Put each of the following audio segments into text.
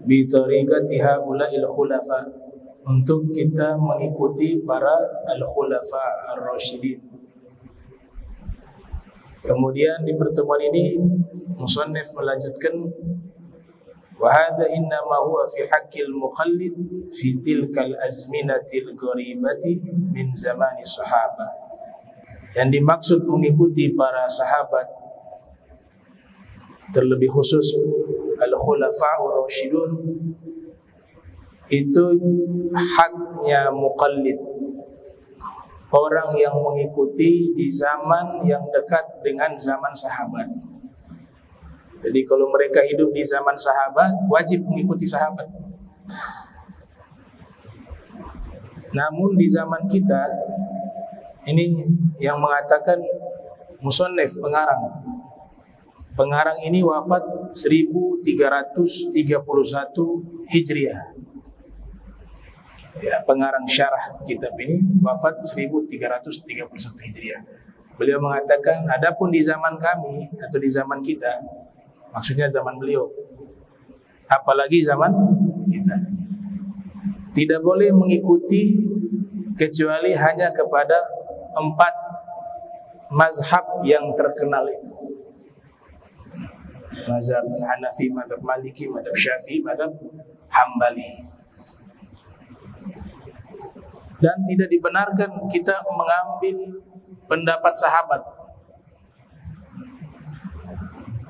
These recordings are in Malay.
bi tariqati haula'il khulafa, untuk kita mengikuti para al-khulafa ar-rasyidin. Kemudian di pertemuan ini musannif melanjutkan, wa hadza innama huwa fi haqqil muqallid fi tilkal azminatil gharibati min zamani sahabah. Yang dimaksud mengikuti para sahabat, terlebih khusus al-khulafa'ur rasyidun, itu haknya muqallid, orang yang mengikuti di zaman yang dekat dengan zaman sahabat. Jadi kalau mereka hidup di zaman sahabat, wajib mengikuti sahabat. Namun di zaman kita ini yang mengatakan musannif, pengarang ini wafat 1331 Hijriah. Ya, pengarang syarah kitab ini wafat 1331 Hijriah. Beliau mengatakan, adapun di zaman kami atau di zaman kita, maksudnya zaman beliau, apalagi zaman kita, tidak boleh mengikuti kecuali hanya kepada 4 mazhab yang terkenal itu. Mazhab Hanafi, mazhab Maliki, mazhab Syafi'i, mazhab Hambali. Dan tidak dibenarkan kita mengambil pendapat sahabat,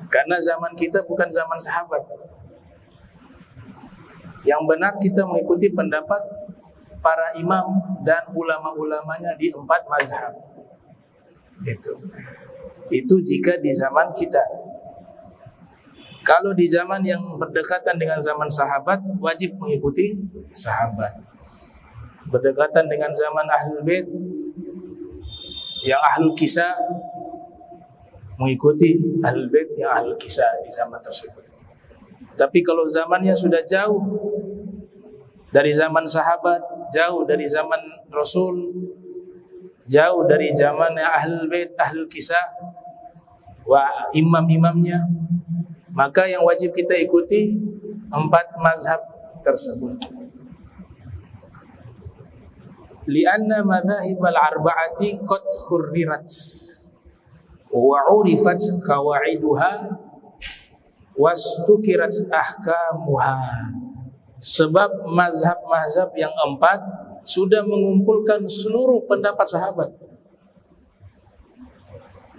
karena zaman kita bukan zaman sahabat. Yang benar kita mengikuti pendapat para imam dan ulama-ulamanya di 4 mazhab. Itu jika di zaman kita. Kalau di zaman yang berdekatan dengan zaman sahabat, wajib mengikuti sahabat. Berdekatan dengan zaman Ahlul Bait, yang Ahlul Kisah, mengikuti Ahlul Bait yang Ahlul Kisah di zaman tersebut. Tapi kalau zamannya sudah jauh dari zaman sahabat, jauh dari zaman Rasul, jauh dari zaman Ahlul Bait, Ahlul Kisah, wa imam-imamnya, maka yang wajib kita ikuti 4 mazhab tersebut. Lianna madhahibal arba'ati qad hurrirat wa 'urifat qawaiduha wastukirat ahkamuha. Sebab mazhab-mazhab yang 4 sudah mengumpulkan seluruh pendapat sahabat.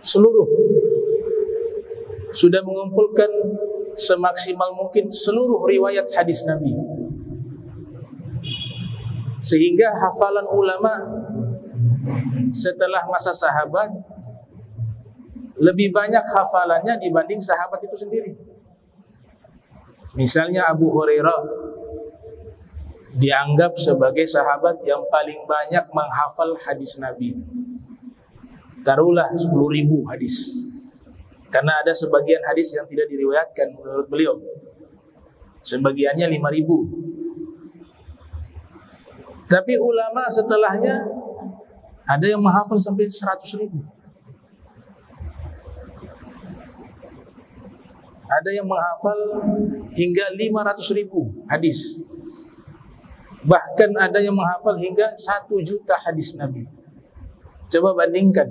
Seluruh. Sudah mengumpulkan semaksimal mungkin seluruh riwayat hadis Nabi. Sehingga hafalan ulama setelah masa sahabat lebih banyak hafalannya dibanding sahabat itu sendiri. Misalnya Abu Hurairah dianggap sebagai sahabat yang paling banyak menghafal hadis Nabi. Taruhlah 10.000 hadis. Karena ada sebagian hadis yang tidak diriwayatkan menurut beliau. Sebagiannya 5.000. Tapi ulama setelahnya ada yang menghafal sampai 100.000. Ada yang menghafal hingga 500.000 hadis. Bahkan ada yang menghafal hingga 1 juta hadis Nabi. Coba bandingkan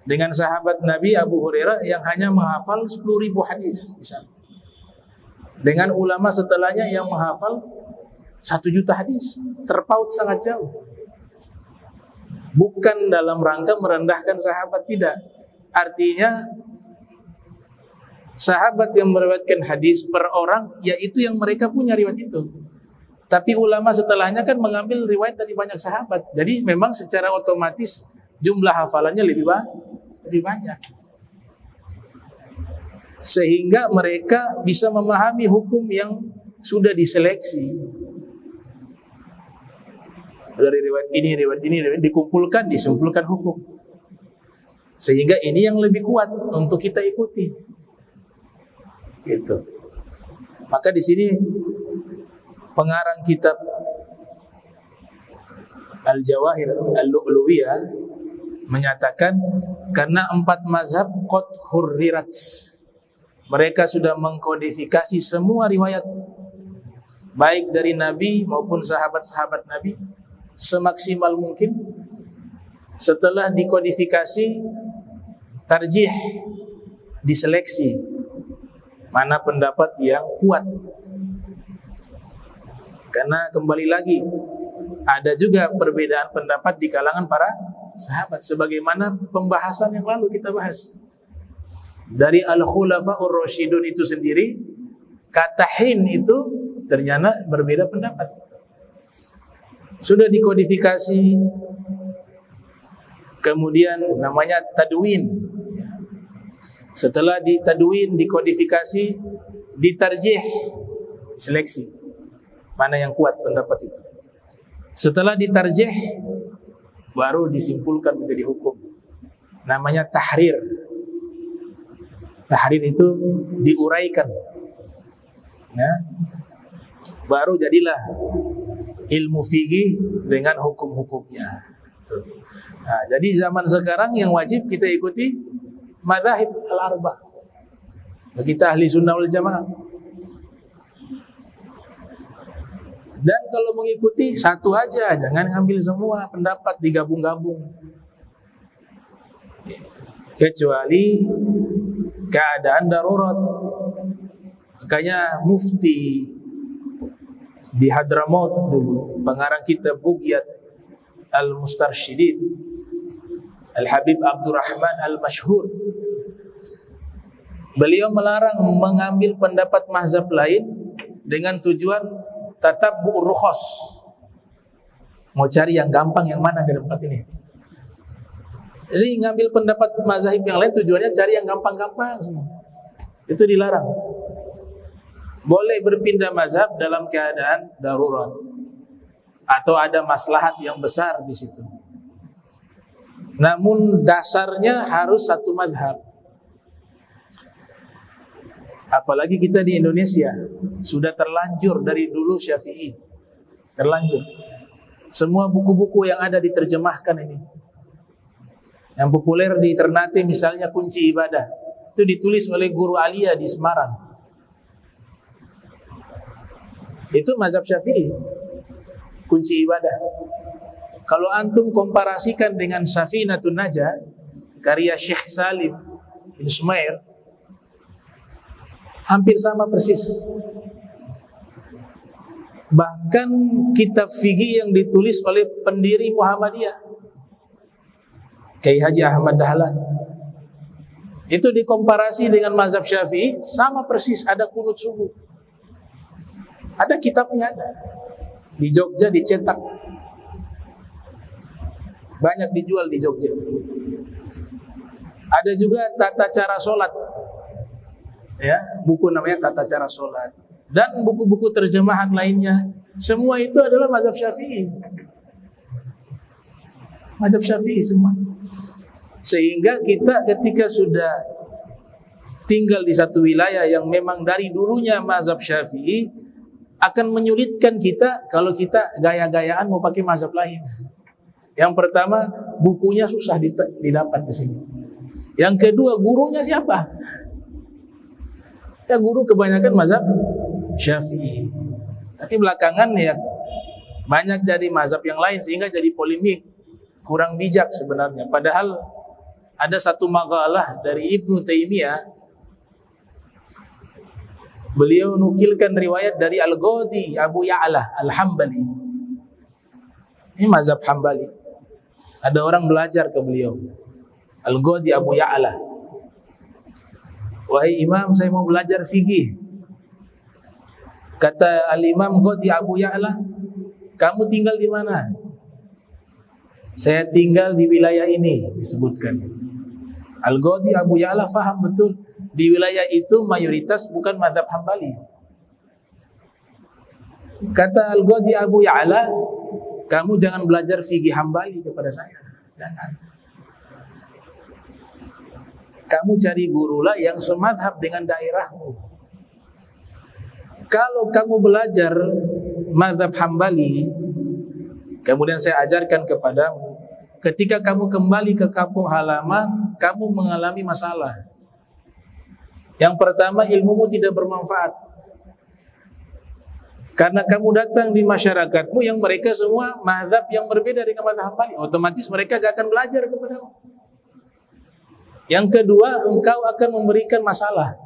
dengan sahabat Nabi Abu Hurairah yang hanya menghafal 10.000 hadis misalnya, dengan ulama setelahnya yang menghafal 1 juta hadis. Terpaut sangat jauh. Bukan dalam rangka merendahkan sahabat, tidak. Artinya sahabat yang meriwayatkan hadis per orang, yaitu yang mereka punya riwayat itu. Tapi ulama setelahnya kan mengambil riwayat dari banyak sahabat. Jadi memang secara otomatis jumlah hafalannya lebih banyak. Sehingga mereka bisa memahami hukum yang sudah diseleksi. Dari riwayat ini dikumpulkan, disimpulkan hukum. Sehingga ini yang lebih kuat untuk kita ikuti. Gitu. Maka di sini pengarang kitab Al-Jawahir Al-Lu'lu'iyah menyatakan karena 4 mazhab qad hurrirat, mereka sudah mengkodifikasi semua riwayat baik dari Nabi maupun sahabat-sahabat Nabi semaksimal mungkin. Setelah dikodifikasi, tarjih, diseleksi mana pendapat yang kuat. Karena kembali lagi ada juga perbedaan pendapat di kalangan para sahabat, sebagaimana pembahasan yang lalu kita bahas. Dari Al-Khulafa'ur Rasyidun itu sendiri, kata hin itu ternyata berbeda pendapat. Sudah dikodifikasi, kemudian namanya tadwin. Setelah ditadwin, dikodifikasi, ditarjih, seleksi mana yang kuat pendapat itu. Setelah ditarjih, baru disimpulkan menjadi hukum. Namanya tahrir. Tahrir itu diuraikan, ya. Baru jadilah ilmu fikih dengan hukum-hukumnya. Nah, jadi zaman sekarang yang wajib kita ikuti madzhab al-arba'. Bagi kita ahli sunnah wal jamaah. Dan kalau mengikuti satu aja, jangan ngambil semua pendapat digabung-gabung. Kecuali keadaan darurat. Makanya mufti di Hadramaut dulu, pengarang kitab Bugyat Al-Mustarsyidin, Al-Habib Abdurrahman Al-Masyhur, beliau melarang mengambil pendapat mazhab lain dengan tujuan tatabbu'ur rukhas. Mau cari yang gampang yang mana dari empat ini. Jadi ngambil pendapat mazhab yang lain tujuannya cari yang gampang-gampang semua. Itu dilarang. Boleh berpindah mazhab dalam keadaan darurat atau ada maslahat yang besar di situ. Namun dasarnya harus satu mazhab. Apalagi kita di Indonesia sudah terlanjur dari dulu Syafi'i. Terlanjur. Semua buku-buku yang ada diterjemahkan ini. Yang populer di Ternate misalnya Kunci Ibadah. Itu ditulis oleh Guru Alia di Semarang. Itu mazhab Syafi'i. Kunci Ibadah. Kalau antum komparasikan dengan Safinatun Najah karya Syekh Salim bin Sumair, hampir sama persis. Bahkan kitab fikih yang ditulis oleh pendiri Muhammadiyah, Kiai Haji Ahmad Dahlan, itu dikomparasi dengan mazhab Syafi'i, sama persis. Ada kunut subuh, ada kitabnya, ada di Jogja dicetak, banyak dijual di Jogja. Ada juga tata cara sholat, ya, buku namanya Tata Cara Sholat, dan buku-buku terjemahan lainnya. Semua itu adalah mazhab Syafi'i. Mazhab Syafi'i semua. Sehingga kita ketika sudah tinggal di satu wilayah yang memang dari dulunya mazhab Syafi'i, akan menyulitkan kita kalau kita gaya-gayaan mau pakai mazhab lain. Yang pertama, bukunya susah didapat di sini. Yang kedua, gurunya siapa? Ya, guru kebanyakan mazhab Syafi'i. Tapi belakangan ya banyak jadi mazhab yang lain sehingga jadi polemik, kurang bijak sebenarnya. Padahal ada satu maqalah dari Ibnu Taimiyah, beliau nukilkan riwayat dari Al-Ghadi Abu Ya'la Al-Hambali. Ini mazhab Hambali. Ada orang belajar ke beliau, Al-Ghadi Abu Ya'la, "Wahai Imam, saya mau belajar fikih." Kata Al-Imam Ghadi Abu Ya'la, "Kamu tinggal di mana?" "Saya tinggal di wilayah ini," disebutkan. Al-Ghadi Abu Ya'la faham betul, di wilayah itu mayoritas bukan mazhab Hambali. Kata Al-Ghadi Abu Ya'la, "Kamu jangan belajar fikih Hambali kepada saya. Jangan. Kamu cari gurulah yang semadzhab dengan daerahmu. Kalau kamu belajar mazhab Hambali, kemudian saya ajarkan kepadamu, ketika kamu kembali ke kampung halaman, kamu mengalami masalah. Yang pertama, ilmumu tidak bermanfaat. Karena kamu datang di masyarakatmu yang mereka semua mazhab yang berbeda dengan mazhab Hambali, otomatis mereka gak akan belajar kepadamu. Yang kedua, engkau akan memberikan masalah.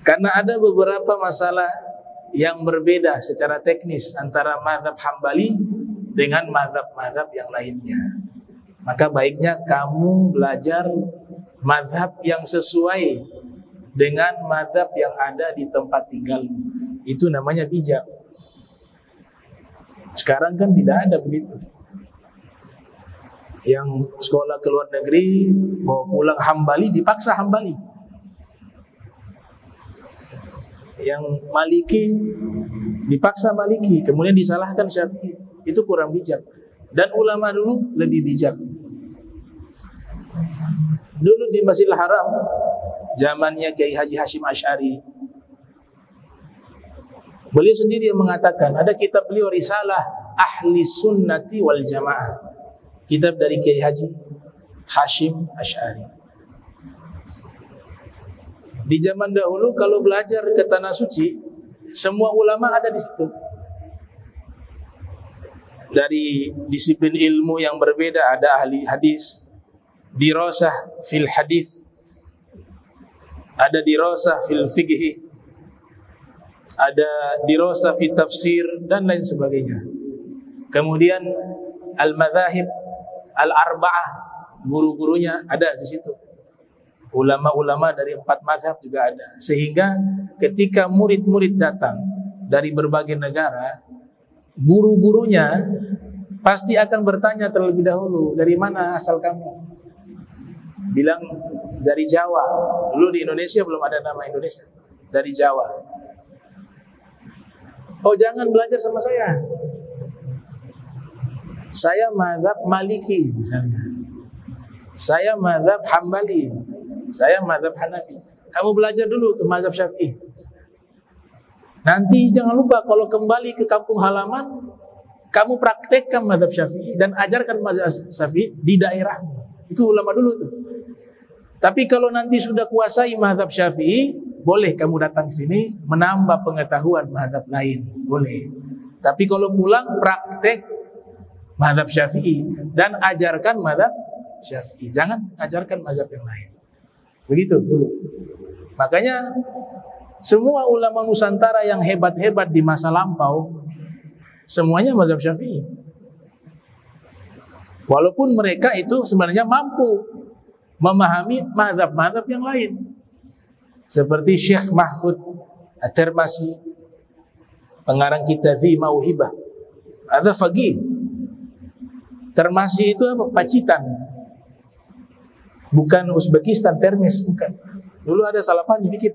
Karena ada beberapa masalah yang berbeda secara teknis antara mazhab Hambali dengan mazhab-mazhab yang lainnya. Maka baiknya kamu belajar mazhab yang sesuai dengan mazhab yang ada di tempat tinggalmu. Itu namanya bijak. Sekarang kan tidak ada begitu. Yang sekolah ke luar negeri mau pulang Hambali, dipaksa Hambali. Yang Maliki dipaksa Maliki, kemudian disalahkan Syafi'i. Itu kurang bijak. Dan ulama dulu lebih bijak. Dulu di Masjidil Haram, zamannya Kiai Haji Hashim Asy'ari, beliau sendiri yang mengatakan, ada kitab beliau Risalah Ahli Sunnati wal Jamaah, kitab dari Kiai Haji Hashim Asy'ari. Di zaman dahulu kalau belajar ke Tanah Suci, semua ulama ada di situ. Dari disiplin ilmu yang berbeda, ada ahli hadis, dirasah fil hadis, ada dirasah fil fiqh, ada dirasah fi tafsir, dan lain sebagainya. Kemudian al-madzahib al-arba'ah, guru-gurunya ada di situ. Ulama-ulama dari 4 mazhab juga ada. Sehingga ketika murid-murid datang dari berbagai negara, guru-gurunya pasti akan bertanya terlebih dahulu, dari mana asal kamu? Bilang dari Jawa. Dulu di Indonesia belum ada nama Indonesia. Dari Jawa. Oh, jangan belajar sama saya. Saya mazhab Maliki misalnya. Saya mazhab Hambali. Saya mazhab Hanafi. Kamu belajar dulu tuh mazhab Syafi'i. Nanti jangan lupa kalau kembali ke kampung halaman, kamu praktekkan mazhab Syafi'i dan ajarkan mazhab Syafi'i di daerah. Itu ulama dulu tuh. Tapi kalau nanti sudah kuasai mazhab Syafi'i, boleh kamu datang sini menambah pengetahuan mazhab lain, boleh. Tapi kalau pulang praktek mazhab Syafi'i dan ajarkan mazhab Syafi'i, jangan ajarkan mazhab yang lain. Begitu dulu. Makanya semua ulama Nusantara yang hebat-hebat di masa lampau semuanya mazhab Syafi'i. Walaupun mereka itu sebenarnya mampu memahami mazhab-mazhab yang lain. Seperti Syekh Mahfud At-Tirmasi, pengarang kitab Dhi Mauhibah. Ada faqih. Tirmasi itu apa? Pacitan. Bukan Uzbekistan, Termes, bukan. Dulu ada salah paham dikit.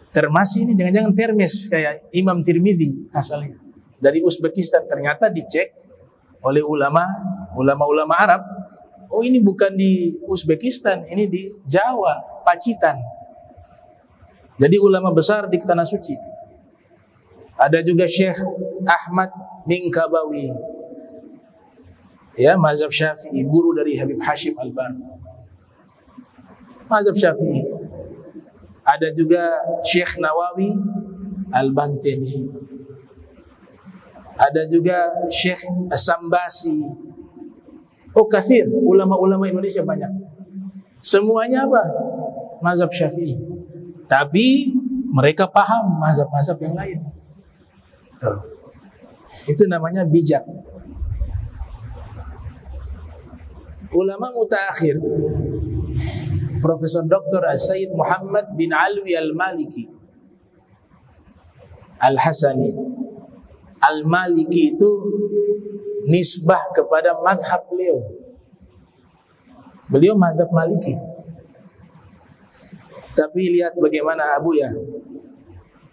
Tirmasi ini jangan-jangan Termes kayak Imam Tirmidzi asalnya. Dari Uzbekistan, ternyata dicek oleh ulama Arab. Oh, ini bukan di Uzbekistan, ini di Jawa, Pacitan. Jadi ulama besar di Tanah Suci. Ada juga Syekh Ahmad Minkabawi. Ya, mazhab Syafi'i, guru dari Habib Hashim Al-Bar. Mazhab Syafi'i. Ada juga Syekh Nawawi Al-Bantini. Ada juga Syekh As-Sambasi. Oh, kathir, ulama-ulama Indonesia banyak. Semuanya apa? Mazhab Syafi'i. Tapi mereka paham mazhab-mazhab yang lain. Tuh. Itu namanya bijak. Ulama mutaakhir, Profesor Dr. As-Sayyid Muhammad bin Alwi Al-Maliki Al-Hasani. Al-Maliki itu nisbah kepada mazhab beliau. Beliau mazhab Maliki. Tapi lihat bagaimana Abu ya.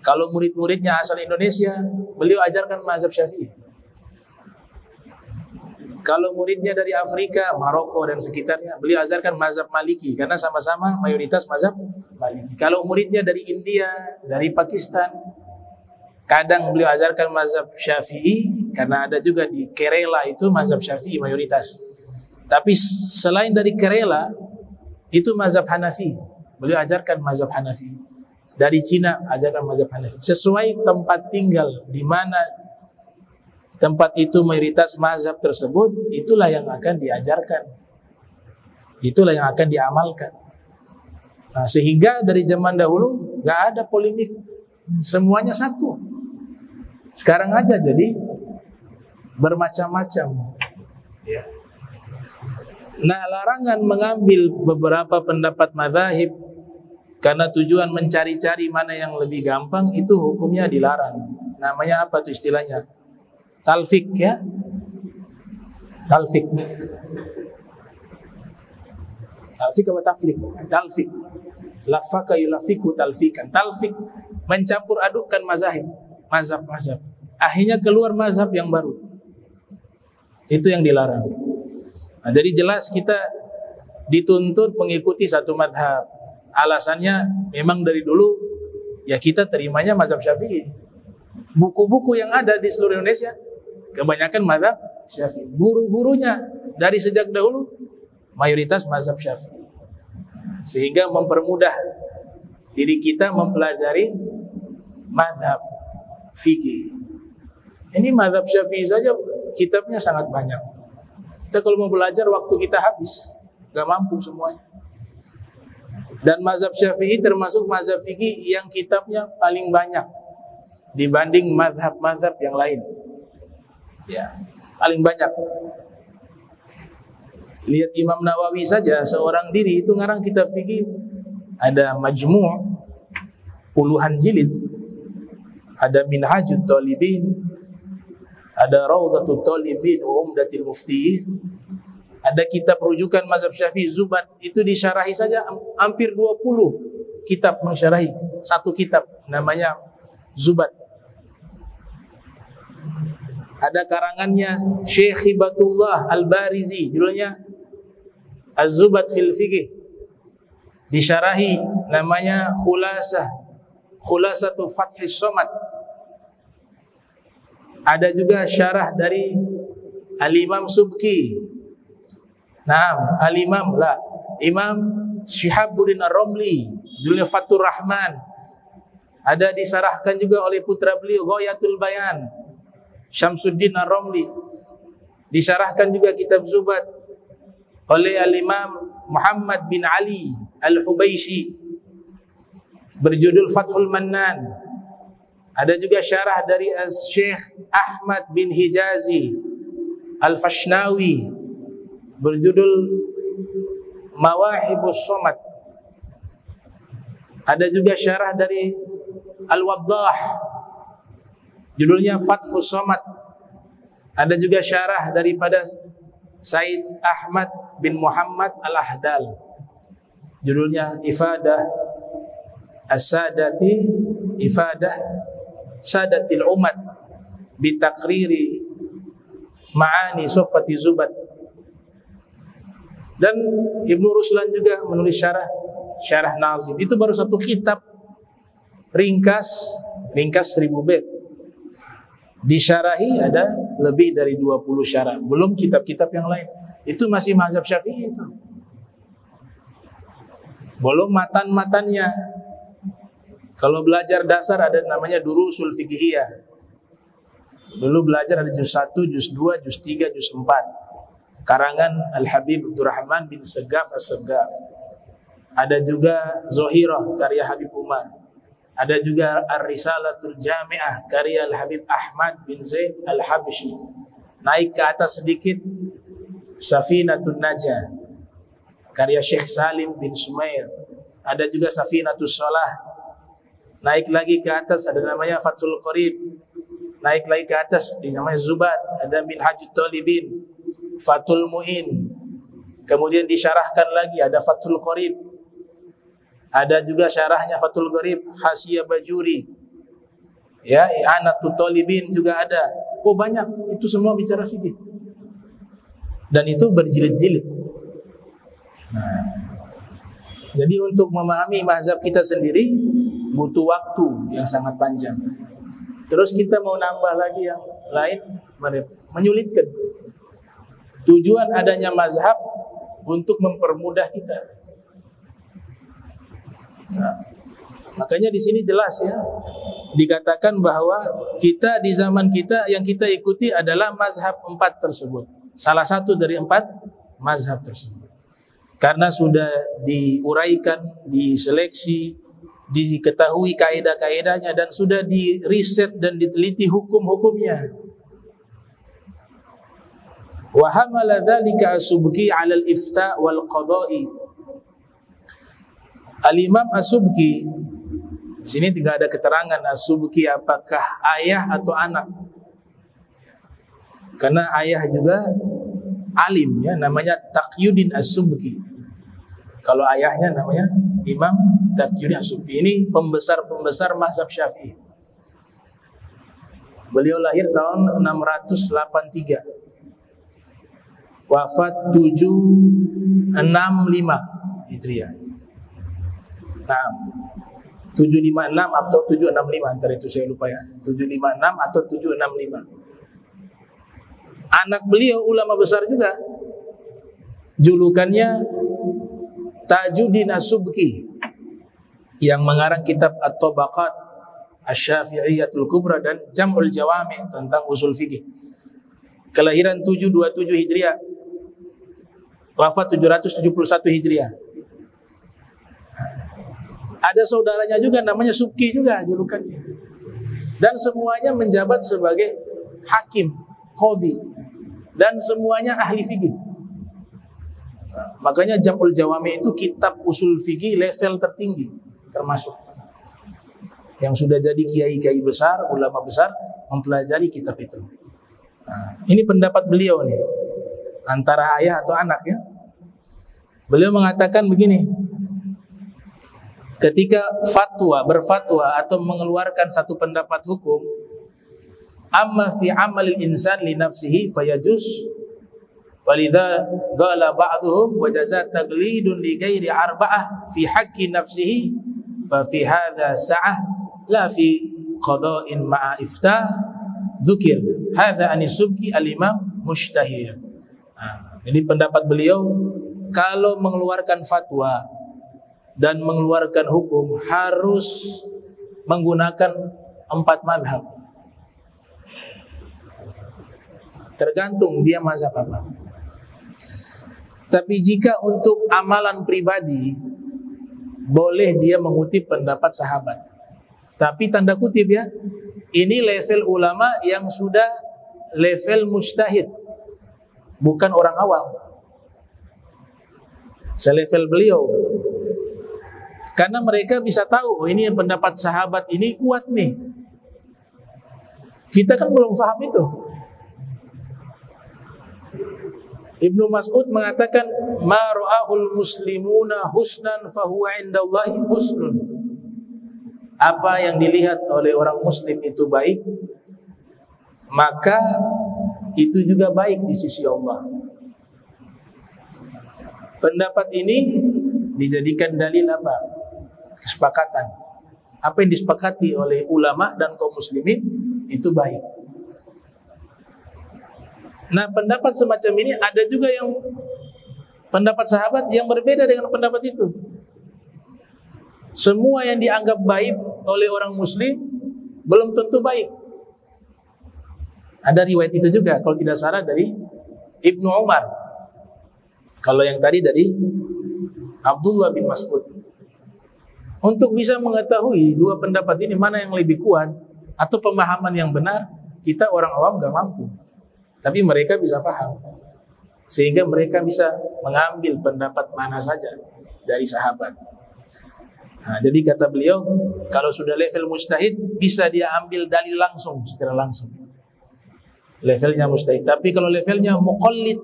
Kalau murid-muridnya asal Indonesia, beliau ajarkan mazhab Syafi'i. Kalau muridnya dari Afrika, Maroko dan sekitarnya, beliau ajarkan mazhab Maliki karena sama-sama mayoritas mazhab Maliki. Kalau muridnya dari India, dari Pakistan, kadang beliau ajarkan mazhab Syafi'i karena ada juga di Kerala itu mazhab Syafi'i mayoritas. Tapi selain dari Kerala, itu mazhab Hanafi. Beliau ajarkan mazhab Hanafi. Dari Cina ajaran mazhab Hanafi. Sesuai tempat tinggal di mana tempat itu mayoritas mazhab tersebut, itulah yang akan diajarkan. Itulah yang akan diamalkan. Nah, sehingga dari zaman dahulu gak ada polemik. Semuanya satu. Sekarang aja jadi bermacam-macam. Ya. Nah, larangan mengambil beberapa pendapat mazhab karena tujuan mencari-cari mana yang lebih gampang, itu hukumnya dilarang. Namanya apa tuh istilahnya? Talfik, ya. Talfik. Talfik apa taflik? Talfik. Lafaka yulafiku talfikan. Talfik, mencampur adukkan mazhab. Akhirnya keluar mazhab yang baru. Itu yang dilarang. Nah, jadi jelas kita dituntut mengikuti satu mazhab. Alasannya memang dari dulu ya kita terimanya mazhab Syafi'i. Buku-buku yang ada di seluruh Indonesia kebanyakan mazhab Syafi'i. Guru-gurunya dari sejak dahulu mayoritas mazhab Syafi'i. Sehingga mempermudah diri kita mempelajari mazhab fikih. Ini mazhab Syafi'i saja kitabnya sangat banyak. Kita kalau mau belajar waktu kita habis, gak mampu semuanya. Dan mazhab Syafi'i termasuk mazhab fikih yang kitabnya paling banyak dibanding mazhab-mazhab yang lain. Ya, paling banyak. Lihat Imam Nawawi saja seorang diri itu ngarang kitab fikih ada Majmu' puluhan jilid, ada Minhajut Talibin, ada Rawdatul Talibin wa Umdatil Muftiyin, ada kitab rujukan mazhab Syafi'i Zubat, itu disyarahi saja hampir 20 kitab mensyarahi satu kitab namanya Zubat. Ada karangannya Syekh Hibatullah Al-Barizi, judulnya Az-Zubat fil Fiqh, disyarahi namanya Khulasatul Fathis Somad. Ada juga syarah dari Al-Imam Subki. Imam Syihabuddin Ar-Ramli, judulnya Fathur Rahman. Ada disarahkan juga oleh putra beliau Ghayatul Bayan, Syamsuddin Ar-Ramli. Disarahkan juga kitab Zubat oleh Al-Imam Muhammad bin Ali Al-Hubayshi berjudul Fathul Mannan. Ada juga syarah dari Syekh Ahmad bin Hijazi Al-Fashnawi berjudul Mawahibus Somad. Ada juga syarah dari Al-Waddah judulnya Fathus Somad. Ada juga syarah daripada Said Ahmad bin Muhammad Al-Ahdal judulnya Ifadah As-Sadati, Ifadah Sadatil Umat Bitakriri Ma'ani Sofati Zubat. Dan Ibnu Ruslan juga menulis Syarah Nazim. Itu baru satu kitab ringkas 1000 bait. Disyarahi ada lebih dari 20 syarah, belum kitab-kitab yang lain. Itu masih mazhab Syafi'i itu. Belum matan-matannya. Kalau belajar dasar ada namanya Durusul Fiqhiyah. Dulu belajar ada juz 1, juz 2, juz 3, juz 4. Karangan Al-Habib Abdurrahman bin Segaf As-Segaf. Ada juga Zohirah karya Habib Umar. Ada juga Ar-Risalatul Jami'ah karya Al-Habib Ahmad bin Zaid Al-Habsyi. Naik ke atas sedikit Safinatul Najah karya Syekh Salim bin Sumair. Ada juga Safinatus Shalah. Naik lagi ke atas ada namanya Fathul Qarib. Naik lagi ke atas namanya Zubat. Ada Minhajut Talibin, Fathul Mu'in. Kemudian disyarahkan lagi ada Fathul Qarib. Ada juga syarahnya Fathul Qarib Hasiyah Bajuri. Ya, I'anatul Talibin juga ada. Oh banyak, itu semua bicara fikih. Dan itu berjilid-jilid. Nah, jadi untuk memahami mazhab kita sendiri butuh waktu yang sangat panjang. Terus kita mau nambah lagi yang lain, menyulitkan. Tujuan adanya mazhab untuk mempermudah kita. Nah, Makanya di sini jelas ya, dikatakan bahwa kita di zaman kita yang kita ikuti adalah mazhab 4 tersebut. Salah satu dari 4 mazhab tersebut. Karena sudah diuraikan, diseleksi, diketahui kaidah-kaidahnya dan sudah diriset dan diteliti hukum-hukumnya. Wa hamala dzalika As-Subki 'ala al-ifta' wal qada'i. Al-Imam As-Subki, di sini tidak ada keterangan As-Subki apakah ayah atau anak. Karena ayah juga alim ya, namanya Taqiyuddin As-Subki. Kalau ayahnya namanya Imam Taqiyuddin As-Subki. Ini pembesar-pembesar mazhab Syafi'i. Beliau lahir tahun 683. Wafat 765 Hijriah. Nah, 756 atau 765 antara itu saya lupa ya. 756 atau 765. Anak beliau ulama besar juga. Julukannya Tajuddin As-Subki yang mengarang kitab At-Tabaqat Asy-Syafi'iyyatul Kubra dan Jam'ul Jawami tentang usul fikih. Kelahiran 727 Hijriah. Wafat 771 Hijriah. Ada saudaranya juga namanya Subki juga julukannya. Dan semuanya menjabat sebagai hakim, qadhi, dan semuanya ahli fikih. Makanya Jam'ul Jawami itu kitab usul fikih level tertinggi termasuk. Yang sudah jadi kiai-kiai besar, ulama besar mempelajari kitab itu. Nah, ini pendapat beliau nih antara ayah atau anak ya. Beliau mengatakan begini, ketika berfatwa atau mengeluarkan satu pendapat hukum, amma fi amalil insan li nafsihi fayajuz walidha qala ba'dhum wa jazaa taglidun li ghairi arba'ah fi haqqi nafsihi fa fi hadha sa'ah la fi qada'in ma'a iftah dzukir hadha As-Subki al-imam mushtahir. Ini pendapat beliau, kalau mengeluarkan fatwa dan mengeluarkan hukum harus menggunakan 4 mazhab. Tergantung dia mazhab apa. Tapi jika untuk amalan pribadi, boleh dia mengutip pendapat sahabat. Tapi tanda kutip ya, ini level ulama yang sudah level mujtahid, bukan orang awam. Selevel beliau. Karena mereka bisa tahu, oh ini pendapat sahabat ini kuat nih. Kita kan belum paham itu. Ibnu Mas'ud mengatakan, ma ra'ahul muslimuna husnan fahuwa indallahi husnun. Apa yang dilihat oleh orang muslim itu baik, maka itu juga baik di sisi Allah. Pendapat ini dijadikan dalil apa? Kesepakatan. Apa yang disepakati oleh ulama dan kaum muslimin itu baik. Nah, pendapat semacam ini ada juga yang pendapat sahabat yang berbeda dengan pendapat itu. Semua yang dianggap baik oleh orang muslim belum tentu baik. Ada riwayat itu juga kalau tidak salah dari Ibnu Umar. Kalau yang tadi dari Abdullah bin Mas'ud. Untuk bisa mengetahui dua pendapat ini mana yang lebih kuat atau pemahaman yang benar, kita orang awam gak mampu. Tapi mereka bisa paham. Sehingga mereka bisa mengambil pendapat mana saja dari sahabat. Nah, jadi kata beliau, kalau sudah level mujtahid, bisa dia ambil dalil langsung, secara langsung. Levelnya mujtahid. Tapi kalau levelnya muqallid,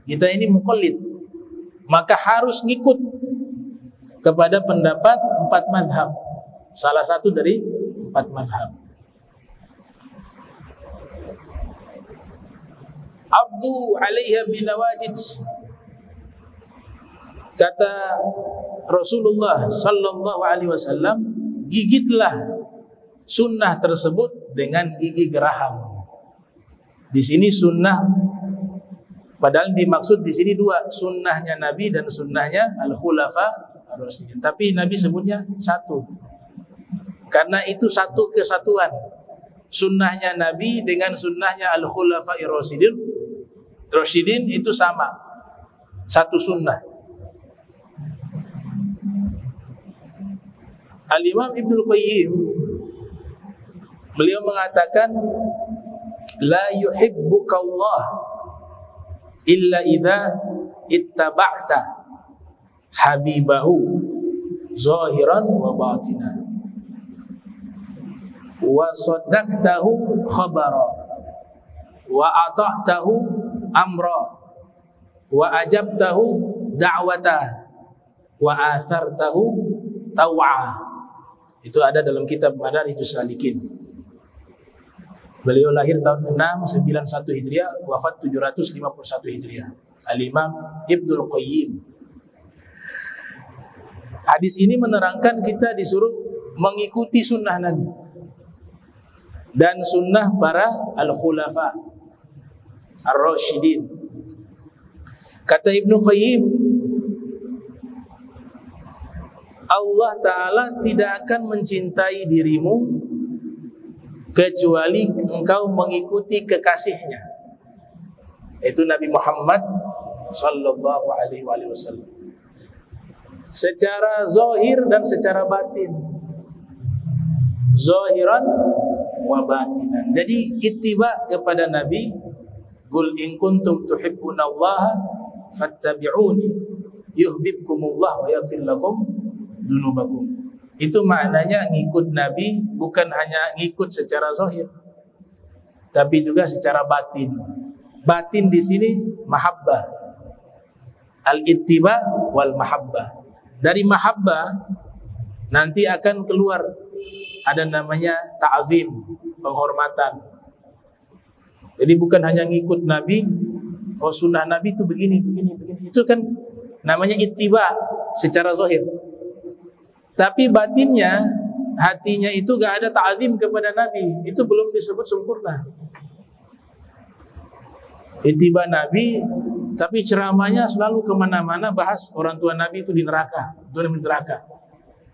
kita ini muqallid, maka harus ngikut kepada pendapat 4 mazhab. Salah satu dari 4 mazhab. Abdu alaiha binawajid. Kata Rasulullah sallallahu alaihi wasallam, gigitlah sunnah tersebut dengan gigi geraham. Di sini sunnah, padahal dimaksud di sini 2, sunnahnya Nabi dan sunnahnya al-khulafa ar-rasyidin. Tapi Nabi sebutnya 1. Karena itu satu kesatuan. Sunnahnya Nabi dengan sunnahnya Al-Khulafa'ir Rasyidin itu sama. Satu sunnah. Al-Imam Ibnul Qayyim beliau mengatakan la yuhibbuka Allah illa idza ittaba'ta habibahu zahiran wa batinan wa saddaqtahu khabara wa ata'tahu amra wa ajabtahu da'wata wa athartahu taw'a. Itu ada dalam kitab Madarijus Salikin. Beliau lahir tahun 691 Hijriah, wafat 751 Hijriah. Al-Imam Ibnul Qayyim. Hadis ini menerangkan kita disuruh mengikuti sunnah Nabi dan sunnah para al-khulafa ar-rasyidin. Kata Ibnu Qayyim, Allah Ta'ala tidak akan mencintai dirimu kecuali engkau mengikuti kekasihnya, yaitu Nabi Muhammad sallallahu alaihi wasallam, secara zahir dan secara batin, zahiran wa batinan. Jadi ittiba kepada Nabi, qul in kuntum tuhibbunallaha fattabi'uni yuhibbukumullah wa yaghfir lakum dzunubakum. Itu maknanya ngikut Nabi bukan hanya ngikut secara zahir, tapi juga secara batin. Batin di sini mahabbah, al-ittiba wal mahabbah. Dari mahabbah nanti akan keluar ada namanya ta'zim, penghormatan. Jadi bukan hanya ngikut Nabi, oh sunnah Nabi itu begini. Itu kan namanya ittiba secara zahir. Tapi batinnya, hatinya itu gak ada ta'zim kepada Nabi, itu belum disebut sempurna. Ittiba Nabi, tapi ceramahnya selalu kemana-mana bahas orang tua Nabi itu di neraka,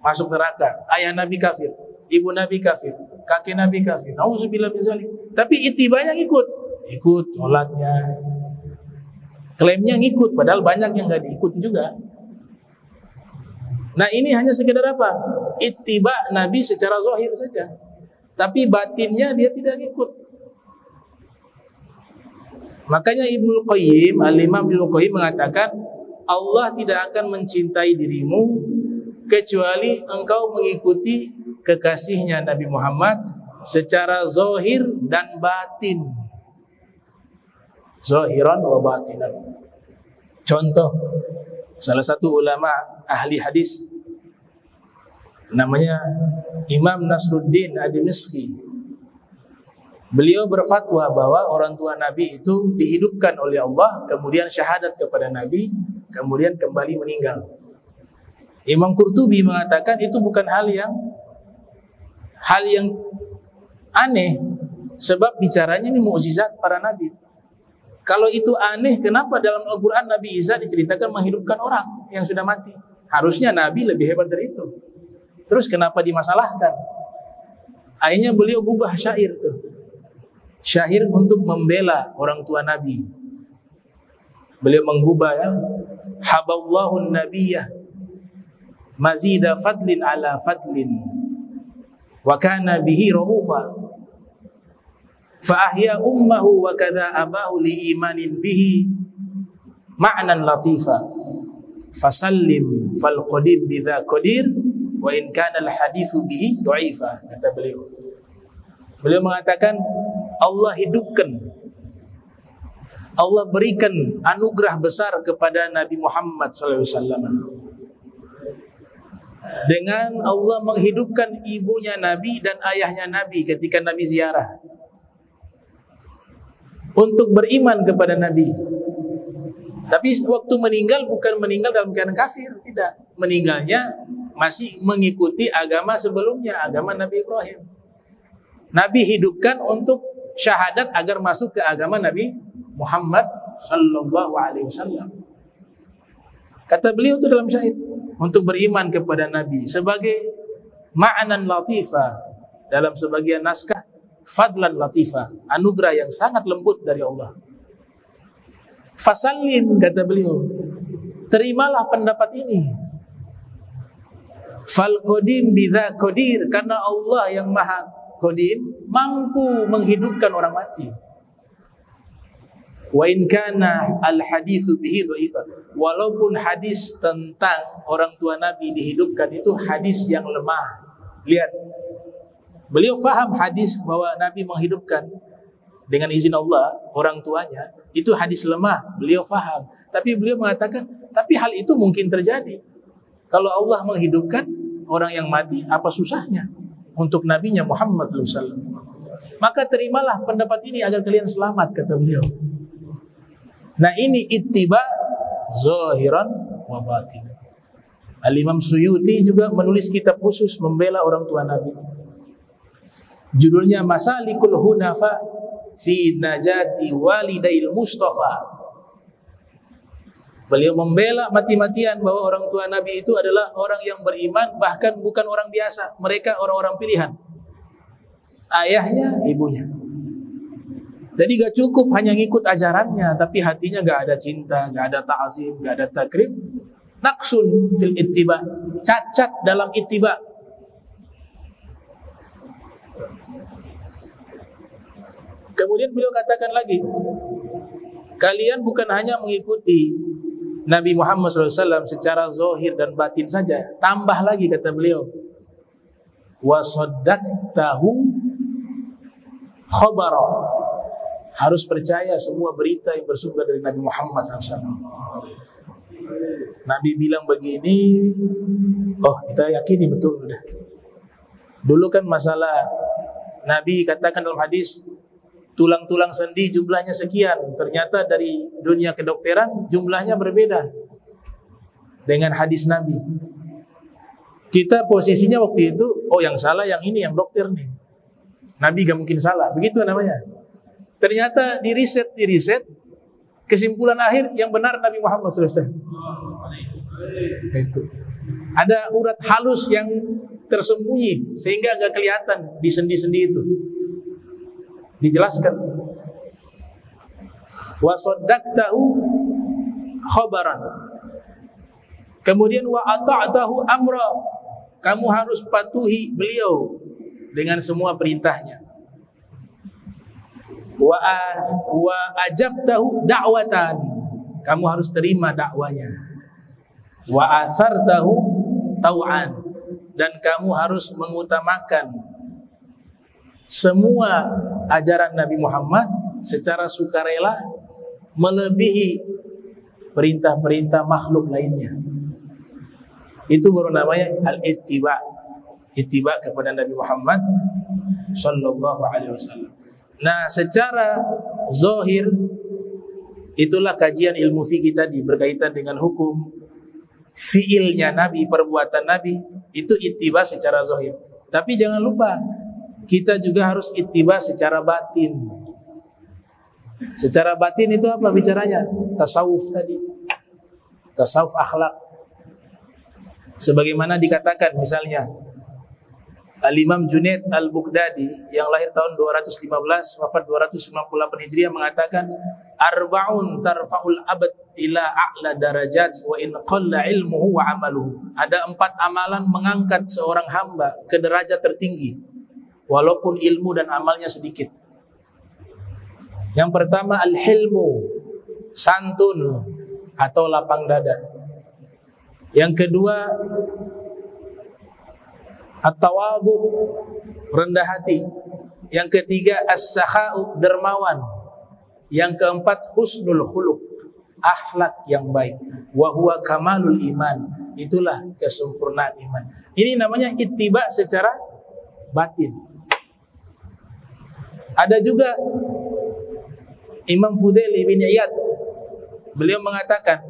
masuk neraka, ayah Nabi kafir, ibu Nabi kafir, kakek Nabi kafir, nauzubillah min dzalik. Tapi ittibanya ikut sholatnya, klaimnya ngikut, padahal banyak yang gak diikuti juga. Nah ini hanya sekedar apa? Ittiba Nabi secara zahir saja, tapi batinnya dia tidak ikut. Makanya Ibnul Qayyim, Al-Imam Ibnul Qayyim mengatakan Allah tidak akan mencintai dirimu kecuali engkau mengikuti kekasihnya Nabi Muhammad secara zahir dan batin, zahiran wa batinan. Contoh, salah satu ulama ahli hadis namanya Imam Nasruddin Ad-Dimashqi. Beliau berfatwa bahwa orang tua Nabi itu dihidupkan oleh Allah, kemudian syahadat kepada Nabi, kemudian kembali meninggal. Imam Qurtubi mengatakan itu bukan hal yang aneh, sebab bicaranya ini mukjizat para nabi. Kalau itu aneh, kenapa dalam Al-Quran Nabi Isa diceritakan menghidupkan orang yang sudah mati? Harusnya Nabi lebih hebat dari itu. Terus kenapa dimasalahkan? Akhirnya beliau gubah syair tuh. Syair untuk membela orang tua Nabi. Beliau menggubah ya, haballahun nabiyyah mazida fadlin ala fadlin wa kana bihi raufa fa ahya ummahu wa kadza abahu li imanin bihi ma'nan latifa fasallim fal qadir bidza qadir wa in kana al hadithu bihi dha'ifa. Kata beliau mengatakan Allah hidupkan, Allah berikan anugerah besar kepada Nabi Muhammad SAW dengan Allah menghidupkan ibunya Nabi dan ayahnya Nabi ketika Nabi ziarah untuk beriman kepada Nabi. Tapi waktu meninggal bukan meninggal dalam keadaan kafir, tidak. Meninggalnya masih mengikuti agama sebelumnya, agama Nabi Ibrahim. Nabi hidupkan untuk syahadat agar masuk ke agama Nabi Muhammad sallallahu alaihi wasallam. Kata beliau itu dalam syair, untuk beriman kepada Nabi sebagai ma'nan latifa, dalam sebagian naskah fadlan latifa, anugerah yang sangat lembut dari Allah. Fasallim, kata beliau, terimalah pendapat ini. Fal qadim bidza qadir, karena Allah yang maha qadim mampu menghidupkan orang mati. Wa in kana al haditsu bihi dhaifan, walaupun hadis tentang orang tua Nabi dihidupkan itu hadis yang lemah. Lihat, beliau faham hadis bahwa Nabi menghidupkan dengan izin Allah orang tuanya, itu hadis lemah, beliau faham. Tapi beliau mengatakan, tapi hal itu mungkin terjadi. Kalau Allah menghidupkan orang yang mati, apa susahnya untuk nabinya Muhammad SAW? Maka terimalah pendapat ini agar kalian selamat, kata beliau. Nah, ini ittiba zahiran wa batin. Al-Imam Suyuti juga menulis kitab khusus membela orang tua Nabi. Judulnya Masalikul Hunafa fi najati walidail Mustafa. Beliau membela mati-matian bahwa orang tua Nabi itu adalah orang yang beriman, bahkan bukan orang biasa. Mereka orang-orang pilihan. Ayahnya, ibunya. Jadi gak cukup hanya ngikut ajarannya, tapi hatinya gak ada cinta, gak ada ta'zim, gak ada takrib. Naqsun fil ittiba, cacat dalam ittiba. Kemudian beliau katakan lagi, kalian bukan hanya mengikuti Nabi Muhammad SAW secara zahir dan batin saja, tambah lagi, kata beliau, wa saddaqtahu khabara, harus percaya semua berita yang bersumber dari Nabi Muhammad SAW. Nabi bilang begini, oh kita yakini betul udah. Dulu kan masalah Nabi katakan dalam hadis, tulang-tulang sendi jumlahnya sekian. Ternyata dari dunia kedokteran jumlahnya berbeda dengan hadis Nabi. Kita posisinya waktu itu, oh yang salah yang ini, yang dokter nih. Nabi gak mungkin salah, begitu namanya. Ternyata di riset, kesimpulan akhir yang benar Nabi Muhammad SAW. Itu. Ada urat halus yang tersembunyi sehingga gak kelihatan di sendi-sendi itu. Dijelaskan, wa saddaqtahu khabaran, kemudian wa ata'tahu amra, kamu harus patuhi beliau dengan semua perintahnya. Wa ajabtahu da'watan, kamu harus terima dakwanya. Wa athartahu tau'an, dan kamu harus mengutamakan semua ajaran Nabi Muhammad secara sukarela melebihi perintah-perintah makhluk lainnya. Itu baru namanya al-ittiba, ittiba kepada Nabi Muhammad sallallahu alaihi wasallam. Nah, secara zahir itulah kajian ilmu fikih tadi berkaitan dengan hukum fiilnya Nabi, perbuatan Nabi, itu ittiba secara zahir. Tapi jangan lupa, kita juga harus ittiba secara batin. Secara batin itu apa bicaranya? Tasawuf tadi. Tasawuf akhlak. Sebagaimana dikatakan misalnya Al-Imam Junaid Al-Baghdadi yang lahir tahun 215, wafat 298 Hijriah mengatakan, arba'un tarfa'ul abad ila a'la darajat wa in qalla ilmuhu wa amaluhu. Ada 4 amalan mengangkat seorang hamba ke derajat tertinggi walaupun ilmu dan amalnya sedikit. Yang pertama al-hilmu, santun atau lapang dada. Yang kedua at-tawadhu, rendah hati. Yang ketiga as-sakha'u, dermawan. Yang keempat husnul khuluq, akhlak yang baik. Wa huwa kamalul iman, itulah kesempurnaan iman. Ini namanya ittiba secara batin. Ada juga Imam Fudail bin Iyad, beliau mengatakan,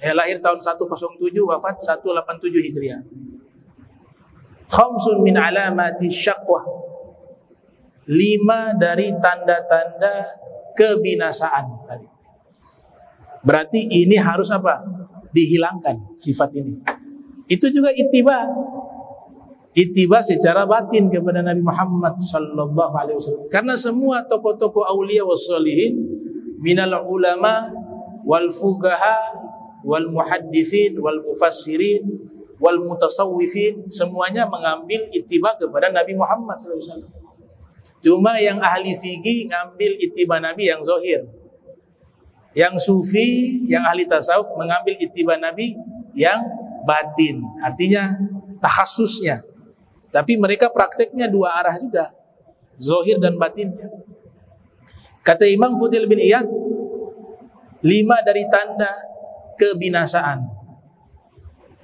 lahir tahun 107, wafat 187 Hijriah. Khamsun min alamati syaqwah, 5 dari tanda-tanda kebinasaan tadi. Berarti ini harus apa? Dihilangkan sifat ini. Itu juga ittiba. ittiba secara batin kepada Nabi Muhammad sallallahu alaihi wasallam. Karena semua tokoh-tokoh aulia wassalihin minal ulama wal fuqaha wal muhadditsin wal mufassirin wal mutasawwifin semuanya mengambil ittiba kepada Nabi Muhammad sallallahu alaihi wasallam. Cuma yang ahli fikih ngambil ittiba Nabi yang zahir. Yang sufi, yang ahli tasawuf mengambil ittiba Nabi yang batin. Artinya tahassusnya. Tapi mereka prakteknya dua arah juga, zahir dan batinnya. Kata Imam Fudail bin Iyad, 5 dari tanda kebinasaan.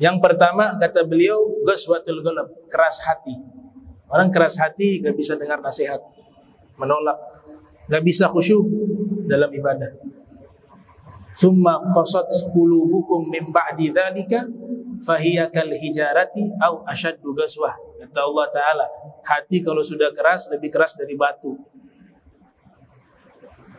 Yang pertama kata beliau, ghazwatul qalb, keras hati. Orang keras hati gak bisa dengar nasihat, menolak, gak bisa khusyuk dalam ibadah. Summa qasat qulubukum min ba'di dzalika fahiya kal hijarati au ashaddu ghaswah. Kata Allah Ta'ala, hati kalau sudah keras lebih keras dari batu.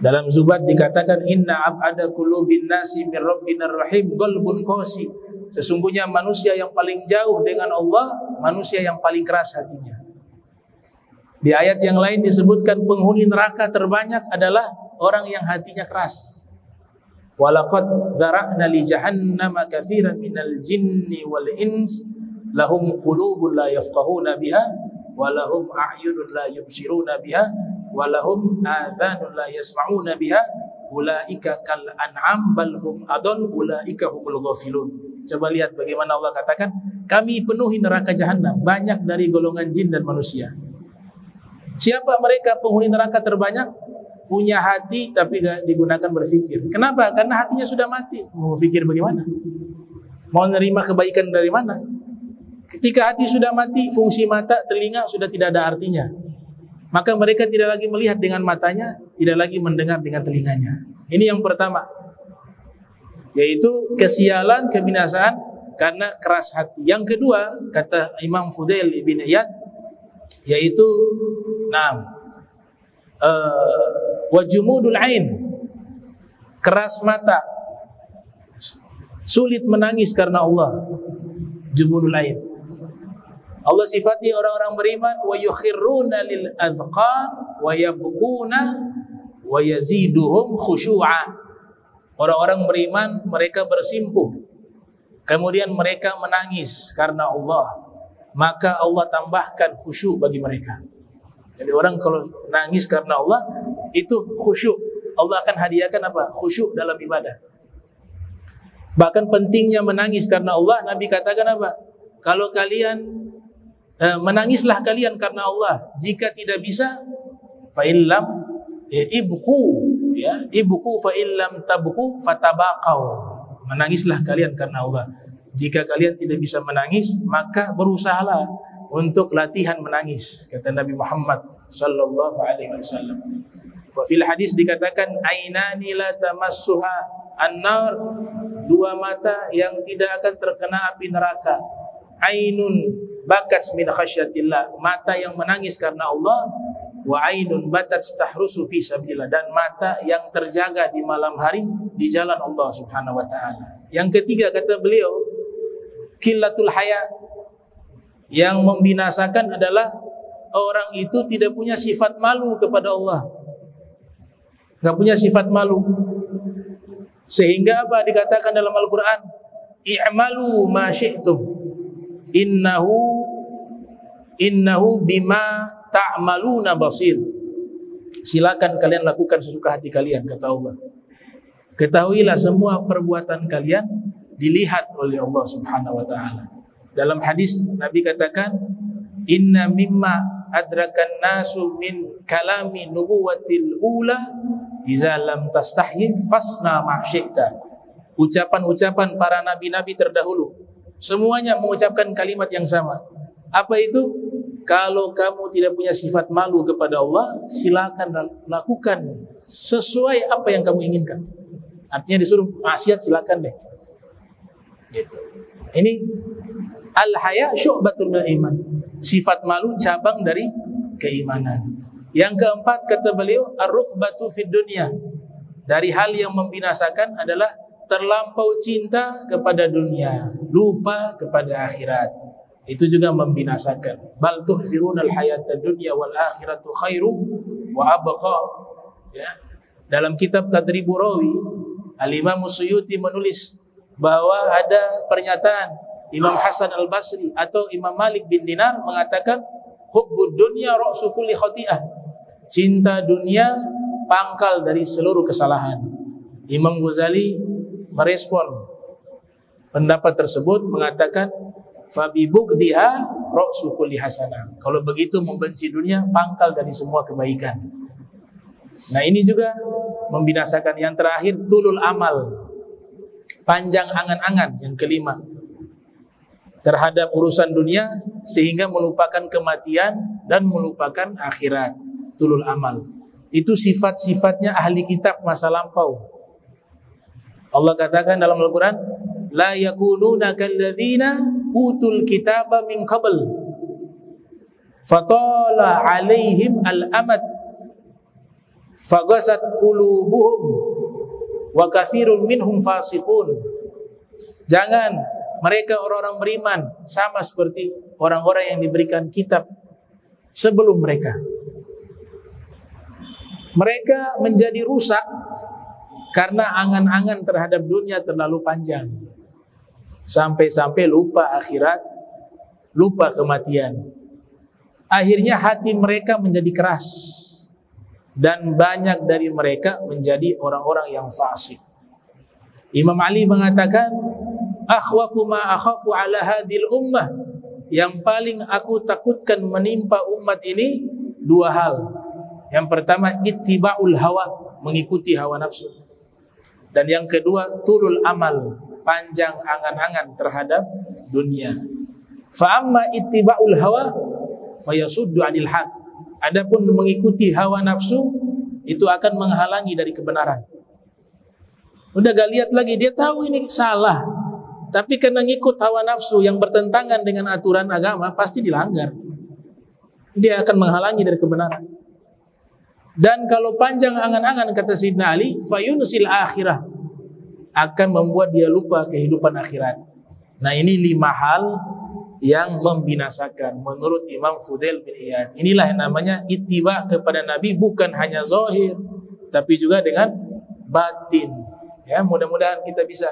Dalam Zubat dikatakan inna ab'ada qulubin nasi min rabbinar rahim qalbun qasi. Sesungguhnya manusia yang paling jauh dengan Allah, manusia yang paling keras hatinya. Di ayat yang lain disebutkan penghuni neraka terbanyak adalah orang yang hatinya keras. Walaqad dzara'na li jahannama katsiran minal jinni wal ins lahum qulubun la yafqahuna biha wa lahum a'yunun la yubsiruna biha wa lahum adhanun la yasma'una biha ulaika kal an'am bal hum adall ulaika humul ghafilun. Coba lihat bagaimana Allah katakan, kami penuhi neraka jahanam banyak dari golongan jin dan manusia. Siapa mereka penghuni neraka terbanyak? Punya hati tapi gak digunakan berpikir. Kenapa? Karena hatinya sudah mati. Mau pikir bagaimana? Mau nerima kebaikan dari mana? Ketika hati sudah mati, fungsi mata, telinga sudah tidak ada artinya. Maka mereka tidak lagi melihat dengan matanya, tidak lagi mendengar dengan telinganya. Ini yang pertama, yaitu kesialan, kebinasaan karena keras hati. Yang kedua, kata Imam Fudail bin Iyad, yaitu wajumudul ain, keras mata, sulit menangis karena Allah. Jumudul ain. Allah sifati orang-orang beriman wa yukhirruna lil adhqan wa yabkuna wa yaziduhum khusyu'a. Orang-orang beriman mereka bersimpuh, kemudian mereka menangis karena Allah, maka Allah tambahkan khusyuk bagi mereka. Jadi orang kalau nangis karena Allah itu khusyuk. Allah akan hadiahkan apa? Khusyuk dalam ibadah. Bahkan pentingnya menangis karena Allah, Nabi katakan apa? Kalau kalian menangislah kalian karena Allah. Jika tidak bisa, fa illam ibku, ya, ibku fa illam tabku fatabaqau. Menangislah kalian karena Allah. Jika kalian tidak bisa menangis, maka berusahalah untuk latihan menangis, kata Nabi Muhammad sallallahu alaihi wasallam. Wa fil hadis dikatakan ainani la tamassuha an-nar, 2 mata yang tidak akan terkena api neraka. Ainun bakat min khasyatillah, mata yang menangis karena Allah, wa ainun batat tahrusu fi sabilillah, dan mata yang terjaga di malam hari di jalan Allah Subhanahu wa taala. Yang ketiga kata beliau, qillatul haya, yang membinasakan adalah orang itu tidak punya sifat malu kepada Allah. Enggak punya sifat malu. Sehingga apa dikatakan dalam Al-Qur'an? I'malu ma syi'tum. Innahu bima ta'maluna basir. Silakan kalian lakukan sesuka hati kalian, kata Allah. Ketahuilah semua perbuatan kalian dilihat oleh Allah Subhanahu wa taala. Dalam hadis Nabi katakan, inna mimma adrakan nasu min kalami nubuwatil ula iza lam tastahyi fasna ma syi'ta. Ucapan-ucapan para nabi-nabi terdahulu semuanya mengucapkan kalimat yang sama. Apa itu? Kalau kamu tidak punya sifat malu kepada Allah, silakan lakukan sesuai apa yang kamu inginkan. Artinya disuruh maksiat, silakan deh. Gitu. Ini al-haya syu'batul minal iman. Sifat malu cabang dari keimanan. Yang keempat kata beliau, ar-rukbatu fid dunya. Dari hal yang membinasakan adalah terlampau cinta kepada dunia, lupa kepada akhirat. Itu juga membinasakan. Bal tu'thirunal hayatad dunya wal akhiratu khairum wa abqa. Ya. Dalam kitab Tadribur Rawi, Al-Imam Suyuti menulis bahwa ada pernyataan Imam Hasan Al-Basri atau Imam Malik bin Dinar mengatakan hubbud dunya ra'su kulli khati'ah. Cinta dunia pangkal dari seluruh kesalahan. Imam Ghazali merespon pendapat tersebut mengatakan fabi bugdiha ra'su kulli hasanah. Kalau begitu membenci dunia pangkal dari semua kebaikan. Nah, ini juga membinasakan. Yang terakhir tulul amal, panjang angan-angan. Yang kelima, terhadap urusan dunia sehingga melupakan kematian dan melupakan akhirat. Tulul amal itu sifat-sifatnya ahli kitab masa lampau. Allah katakan dalam Al-Quran, la yakununa kalladzina utul kitaba min qabl fatala alaihim al-amad faghasat qulubuhum wa katsirun minhum fasiqun. Jangan mereka orang-orang beriman sama seperti orang-orang yang diberikan kitab sebelum mereka. Mereka menjadi rusak karena angan-angan terhadap dunia terlalu panjang. Sampai-sampai lupa akhirat, lupa kematian. Akhirnya hati mereka menjadi keras. Dan banyak dari mereka menjadi orang-orang yang fasik. Imam Ali mengatakan, akhwafu ma akhafu ala hadhil ummah. Yang paling aku takutkan menimpa umat ini dua hal. Yang pertama, ittiba'ul hawa, mengikuti hawa nafsu. Dan yang kedua, tulul amal, panjang angan-angan terhadap dunia. Fa amma ittiba'ul hawa fayasuddu 'anil haq. Adapun mengikuti hawa nafsu itu akan menghalangi dari kebenaran. Udah gak lihat lagi, dia tahu ini salah, tapi karena ngikut hawa nafsu yang bertentangan dengan aturan agama pasti dilanggar. Dia akan menghalangi dari kebenaran. Dan kalau panjang angan-angan, kata Sayyidina Ali, fayunsil akhirah, akan membuat dia lupa kehidupan akhirat. Nah, ini 5 hal yang membinasakan menurut Imam Fudail bin Iyad. Inilah yang namanya ittiba kepada Nabi, bukan hanya zahir tapi juga dengan batin. Ya, mudah-mudahan kita bisa